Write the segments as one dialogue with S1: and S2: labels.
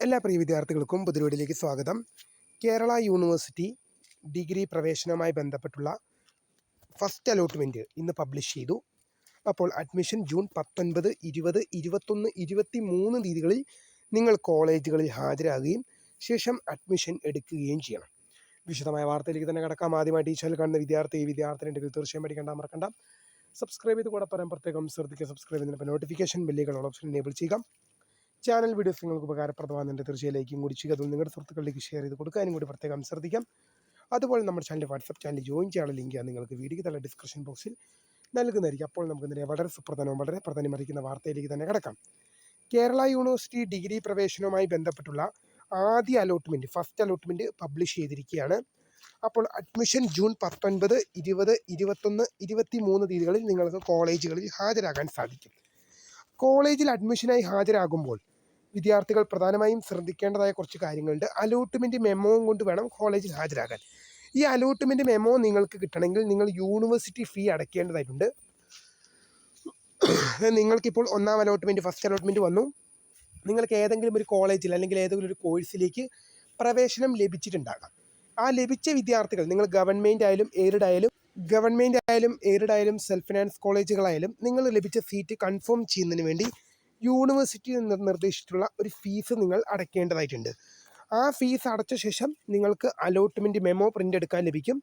S1: എല്ലാ പ്രിയ വിദ്യാർത്ഥികൾക്കും പുതിയ സ്വാഗതം. കേരള യൂണിവേഴ്സിറ്റി ഡിഗ്രി പ്രവേശനവുമായി ബന്ധപ്പെട്ടുള്ള ഫസ്റ്റ് അലോട്ട്മെൻറ്റ് ഇന്ന് പബ്ലിഷ് ചെയ്തു. അപ്പോൾ അഡ്മിഷൻ ജൂൺ 19, 20, 21, 23 തീയതികളിൽ നിങ്ങൾ കോളേജുകളിൽ ഹാജരാകുകയും ശേഷം അഡ്മിഷൻ എടുക്കുകയും ചെയ്യണം. വിശദമായ വാർത്തയിലേക്ക് തന്നെ കടക്കാം. ആദ്യമായിട്ട് ഈ ചാനൽ കാണുന്ന വിദ്യാർത്ഥിനിണ്ടെങ്കിൽ തീർച്ചയായും പഠിക്കേണ്ട മറക്കണ്ട. സബ്സ്ക്രൈബ് ചെയ്ത് കൂടെ പ്രത്യേകം ശ്രദ്ധിക്കുക. സബ്സ്ക്രൈബ് ചെയ്യുന്നതിന് നോട്ടിഫിക്കേഷൻ ബെല്ലുകൾ ഓപ്ഷൻ എനേബിൾ ചെയ്യുക. ചാനൽ വീഡിയോസ് നിങ്ങൾക്ക് ഉപകാരപ്രദമാകുന്നുണ്ട് തീർച്ചയായും ലൈക്കും കൂടി ചെയ്യുക. അതുകൊണ്ട് നിങ്ങളുടെ സുഹൃത്തുക്കളിലേക്ക് ഷെയർ ചെയ്ത് കൊടുക്കാനും കൂടി പ്രത്യേകം ശ്രദ്ധിക്കാം. അതുപോലെ നമ്മുടെ ചാനൽ വാട്സപ്പ് ചാനൽ ജോയിൻ ചെയ്യാനുള്ള ലിങ്ക് നിങ്ങൾക്ക് വീഡിയോയ്ക്ക് തന്നെ ഡിസ്ക്രിപ്ഷൻ ബോക്സിൽ നൽകുന്നതായിരിക്കും. അപ്പോൾ നമുക്ക് ഇതിനെ വളരെ പ്രാധാന്യമറിയിക്കുന്ന വാർത്തയിലേക്ക് തന്നെ കിടക്കാം. കേരള യൂണിവേഴ്സിറ്റി ഡിഗ്രി പ്രവേശനവുമായി ബന്ധപ്പെട്ടുള്ള ആദ്യ അലോട്ട്മെൻറ്റ് ഫസ്റ്റ് അലോട്ട്മെൻറ്റ് പബ്ലിഷ് ചെയ്തിരിക്കുകയാണ്. അപ്പോൾ അഡ്മിഷൻ ജൂൺ 19, 20, 21, 23 തീയതികളിൽ നിങ്ങൾക്ക് കോളേജുകളിൽ ഹാജരാകാൻ സാധിക്കും. കോളേജിൽ അഡ്മിഷനായി ഹാജരാകുമ്പോൾ വിദ്യാർത്ഥികൾ പ്രധാനമായും ശ്രദ്ധിക്കേണ്ടതായ കുറച്ച് കാര്യങ്ങളുണ്ട്. അലോട്ട്മെൻറ്റ് മെമ്മോയും കൊണ്ട് വേണം കോളേജിൽ ഹാജരാകാൻ. ഈ അലോട്ട്മെൻറ്റ് മെമ്മോ നിങ്ങൾക്ക് കിട്ടണമെങ്കിൽ നിങ്ങൾ യൂണിവേഴ്സിറ്റി ഫീ അടയ്ക്കേണ്ടതായിട്ടുണ്ട്. നിങ്ങൾക്കിപ്പോൾ ഒന്നാം അലോട്ട്മെൻറ്റ് ഫസ്റ്റ് അലോട്ട്മെൻറ്റ് വന്നു. നിങ്ങൾക്ക് ഏതെങ്കിലും ഒരു കോളേജിൽ അല്ലെങ്കിൽ ഏതെങ്കിലും ഒരു കോഴ്സിലേക്ക് പ്രവേശനം ലഭിച്ചിട്ടുണ്ടാകാം. ആ ലഭിച്ച വിദ്യാർത്ഥികൾ നിങ്ങൾ ഗവൺമെൻറ് ആയാലും എയ്ഡഡ് ആയാലും സെൽഫ് ഫിനാൻസ് കോളേജുകളായാലും നിങ്ങൾ ലഭിച്ച സീറ്റ് കൺഫേം ചെയ്യുന്നതിന് വേണ്ടി യൂണിവേഴ്സിറ്റി നിർദ്ദേശിച്ചിട്ടുള്ള ഒരു ഫീസ് നിങ്ങൾ അടയ്ക്കേണ്ടതായിട്ടുണ്ട്. ആ ഫീസ് അടച്ച ശേഷം നിങ്ങൾക്ക് അലോട്ട്മെൻറ്റ് മെമ്മോ പ്രിൻ്റ് എടുക്കാൻ ലഭിക്കും.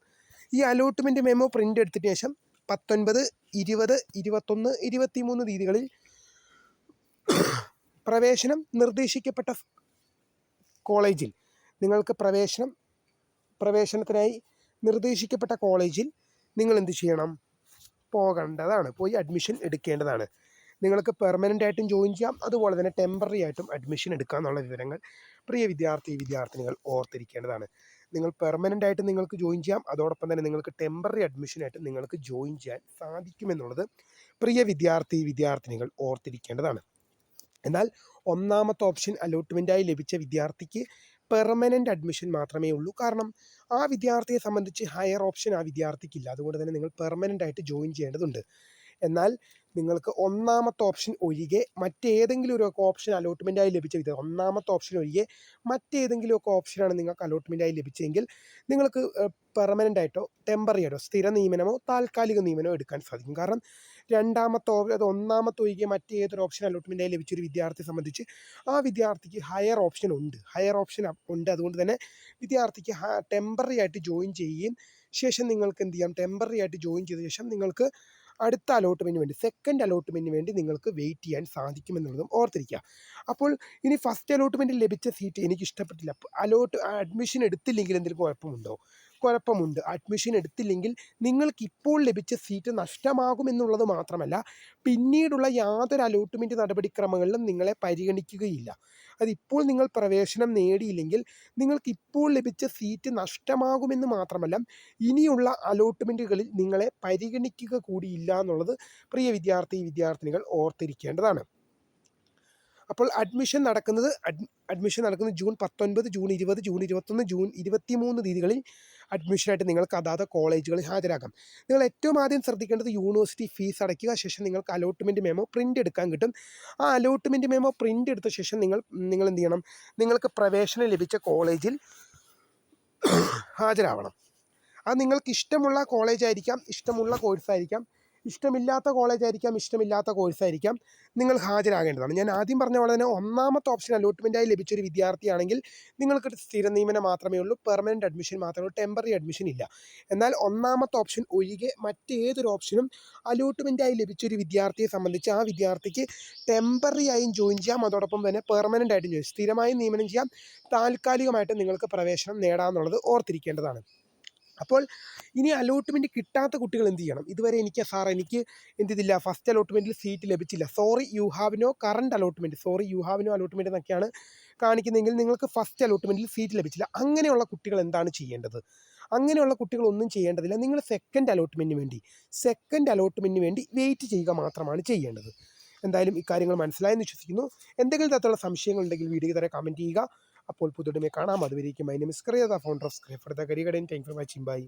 S1: ഈ അലോട്ട്മെൻറ്റ് മെമ്മോ പ്രിൻ്റ് എടുത്തതിന് ശേഷം 19, 20, 21, 23 തീയതികളിൽ പ്രവേശനം നിർദ്ദേശിക്കപ്പെട്ട കോളേജിൽ നിങ്ങൾക്ക് പ്രവേശനത്തിനായി നിർദ്ദേശിക്കപ്പെട്ട കോളേജിൽ നിങ്ങൾ എന്ത് ചെയ്യണം? പോകേണ്ടതാണ്, പോയി അഡ്മിഷൻ എടുക്കേണ്ടതാണ്. നിങ്ങൾക്ക് പെർമനൻ്റ് ആയിട്ടും ജോയിൻ ചെയ്യാം, അതുപോലെ തന്നെ ടെമ്പററി ആയിട്ടും അഡ്മിഷൻ എടുക്കുക എന്നുള്ള വിവരങ്ങൾ പ്രിയ വിദ്യാർത്ഥിനികൾ ഓർത്തിരിക്കേണ്ടതാണ്. നിങ്ങൾ പെർമനൻ്റ് ആയിട്ട് നിങ്ങൾക്ക് ജോയിൻ ചെയ്യാം, അതോടൊപ്പം തന്നെ നിങ്ങൾക്ക് ടെമ്പററി അഡ്മിഷനായിട്ട് നിങ്ങൾക്ക് ജോയിൻ ചെയ്യാൻ സാധിക്കുമെന്നുള്ളത് പ്രിയ വിദ്യാർത്ഥിനികൾ ഓർത്തിരിക്കേണ്ടതാണ്. എന്നാൽ ഒന്നാമത്തെ ഓപ്ഷൻ അലോട്ട്മെൻറ്റായി ലഭിച്ച വിദ്യാർത്ഥിക്ക് പെർമനൻ്റ് അഡ്മിഷൻ മാത്രമേ ഉള്ളൂ. കാരണം ആ വിദ്യാർത്ഥിയെ സംബന്ധിച്ച് ഹയർ ഓപ്ഷൻ ആ വിദ്യാർത്ഥിക്കില്ല. അതുകൊണ്ട് തന്നെ നിങ്ങൾ പെർമനൻ്റ് ആയിട്ട് ജോയിൻ ചെയ്യേണ്ടതുണ്ട്. എന്നാൽ നിങ്ങൾക്ക് ഒന്നാമത്തെ ഓപ്ഷൻ ഒഴികെ മറ്റേതെങ്കിലും ഒരു ഓപ്ഷൻ അലോട്ട്മെൻറ്റായി ലഭിച്ച ഒന്നാമത്തെ ഓപ്ഷൻ ഒഴികെ മറ്റേതെങ്കിലും ഒക്കെ ഓപ്ഷനാണ് നിങ്ങൾക്ക് അലോട്ട്മെൻറ്റായി ലഭിച്ചെങ്കിൽ നിങ്ങൾക്ക് പെർമനൻ്റ് ആയിട്ടോ ടെമ്പററി ആയിട്ടോ സ്ഥിര നിയമനമോ താൽക്കാലിക നിയമനമോ എടുക്കാൻ സാധിക്കും. കാരണം ഒന്നാമത്തെ ഒഴികെ മറ്റേതൊരു ഓപ്ഷൻ അലോട്ട്മെൻറ്റായി ലഭിച്ചൊരു വിദ്യാർത്ഥിയെ സംബന്ധിച്ച് ആ വിദ്യാർത്ഥിക്ക് ഹയർ ഓപ്ഷൻ ഉണ്ട്. അതുകൊണ്ട് തന്നെ വിദ്യാർത്ഥിക്ക് ടെമ്പററി ആയിട്ട് ജോയിൻ ചെയ്യുകയും ശേഷം നിങ്ങൾക്ക് എന്ത് ചെയ്യാം? ടെമ്പററി ആയിട്ട് ജോയിൻ ചെയ്ത ശേഷം നിങ്ങൾക്ക് അടുത്ത അലോട്ട്മെൻറ്റിന് വേണ്ടി സെക്കൻഡ് അലോട്ട്മെൻറ്റിന് വേണ്ടി നിങ്ങൾക്ക് വെയിറ്റ് ചെയ്യാൻ സാധിക്കുമെന്നുള്ളതും ഓർത്തിരിക്കുക. അപ്പോൾ ഇനി ഫസ്റ്റ് അലോട്ട്മെൻറ്റിൽ ലഭിച്ച സീറ്റ് എനിക്ക് ഇഷ്ടപ്പെട്ടില്ല, അഡ്മിഷൻ എടുത്തില്ലെങ്കിൽ എന്തെങ്കിലും കുഴപ്പമുണ്ട്. അഡ്മിഷൻ എടുത്തില്ലെങ്കിൽ നിങ്ങൾക്ക് ഇപ്പോൾ ലഭിച്ച സീറ്റ് നഷ്ടമാകുമെന്നുള്ളത് മാത്രമല്ല, പിന്നീടുള്ള യാതൊരു അലോട്ട്മെൻറ്റ് നടപടിക്രമങ്ങളിലും നിങ്ങളെ പരിഗണിക്കുകയില്ല. അതിപ്പോൾ നിങ്ങൾ പ്രവേശനം നേടിയില്ലെങ്കിൽ നിങ്ങൾക്ക് ഇപ്പോൾ ലഭിച്ച സീറ്റ് നഷ്ടമാകുമെന്ന് മാത്രമല്ല, ഇനിയുള്ള അലോട്ട്മെൻറ്റുകളിൽ നിങ്ങളെ പരിഗണിക്കുക കൂടിയില്ല എന്നുള്ളത് പ്രിയ വിദ്യാർത്ഥിനികൾ ഓർത്തിരിക്കേണ്ടതാണ്. അപ്പോൾ അഡ്മിഷൻ നടക്കുന്നത് ജൂൺ 19, ജൂൺ 20, ജൂൺ 21, ജൂൺ 23 തീയതികളിൽ അഡ്മിഷനായിട്ട് നിങ്ങൾക്ക് അതാത് കോളേജുകളിൽ ഹാജരാക്കാം. നിങ്ങൾ ഏറ്റവും ആദ്യം ശ്രദ്ധിക്കേണ്ടത് യൂണിവേഴ്സിറ്റി ഫീസ് അടയ്ക്കുക. ശേഷം നിങ്ങൾക്ക് അലോട്ട്മെൻറ്റ് മെമ്മോ പ്രിൻ്റ് എടുക്കാൻ കിട്ടും. ആ അലോട്ട്മെൻറ്റ് മെമ്മോ പ്രിൻ്റ് എടുത്ത ശേഷം നിങ്ങൾ എന്ത് ചെയ്യണം? നിങ്ങൾക്ക് പ്രവേശനം ലഭിച്ച കോളേജിൽ ഹാജരാവണം. അത് നിങ്ങൾക്ക് ഇഷ്ടമുള്ള കോളേജായിരിക്കാം, ഇഷ്ടമുള്ള കോഴ്സായിരിക്കാം, ഇഷ്ടമില്ലാത്ത കോളേജായിരിക്കാം, ഇഷ്ടമില്ലാത്ത കോഴ്സായിരിക്കാം, നിങ്ങൾ ഹാജരാകേണ്ടതാണ്. ഞാൻ ആദ്യം പറഞ്ഞ പോലെ തന്നെ ഒന്നാമത്തെ ഓപ്ഷൻ അലോട്ട്മെൻറ്റായി ലഭിച്ചൊരു വിദ്യാർത്ഥിയാണെങ്കിൽ നിങ്ങൾക്ക് സ്ഥിര നിയമനം മാത്രമേ ഉള്ളൂ, പെർമനൻ്റ് അഡ്മിഷൻ മാത്രമേ ഉള്ളൂ, ടെമ്പററി അഡ്മിഷൻ ഇല്ല. എന്നാൽ ഒന്നാമത്തെ ഓപ്ഷൻ ഒഴികെ മറ്റേതൊരു ഓപ്ഷനും അലോട്ട്മെൻറ്റായി ലഭിച്ചൊരു വിദ്യാർത്ഥിയെ സംബന്ധിച്ച് ആ വിദ്യാർത്ഥിക്ക് ടെമ്പററി ആയും ജോയിൻ ചെയ്യാം, അതോടൊപ്പം തന്നെ പെർമനൻ്റ് ആയിട്ടും സ്ഥിരമായി നിയമനം ചെയ്യാം, താൽക്കാലികമായിട്ട് നിങ്ങൾക്ക് പ്രവേശനം നേടാമെന്നുള്ളത് ഓർത്തിരിക്കേണ്ടതാണ്. അപ്പോൾ ഇനി അലോട്ട്മെൻറ്റ് കിട്ടാത്ത കുട്ടികൾ എന്ത് ചെയ്യണം? ഇതുവരെ എനിക്ക് എന്തില്ല, ഫസ്റ്റ് അലോട്ട്മെൻറ്റിൽ സീറ്റ് ലഭിച്ചില്ല, sorry you have no allotment എന്നൊക്കെയാണ് കാണിക്കുന്നതെങ്കിൽ നിങ്ങൾക്ക് ഫസ്റ്റ് അലോട്ട്മെൻറ്റിൽ സീറ്റ് ലഭിച്ചില്ല. അങ്ങനെയുള്ള കുട്ടികൾ എന്താണ് ചെയ്യേണ്ടത്? അങ്ങനെയുള്ള കുട്ടികൾ ഒന്നും ചെയ്യേണ്ടതില്ല. നിങ്ങൾ സെക്കൻഡ് അലോട്ട്മെൻറ്റിന് വേണ്ടി വെയിറ്റ് ചെയ്യുക മാത്രമാണ് ചെയ്യേണ്ടത്. എന്തായാലും ഇക്കാര്യങ്ങൾ മനസ്സിലായെന്ന് വിശ്വസിക്കുന്നു. എന്തെങ്കിലും തരത്തിലുള്ള സംശയങ്ങളുണ്ടെങ്കിൽ വീഡിയോ തന്നെ കമൻറ്റ് ചെയ്യുക. അപ്പോൾ പുതുടമേ കാണാം. അതുവരേക്കും my name is Kriya, the founder of Skriya for the career guidance. Thank you for watching. By.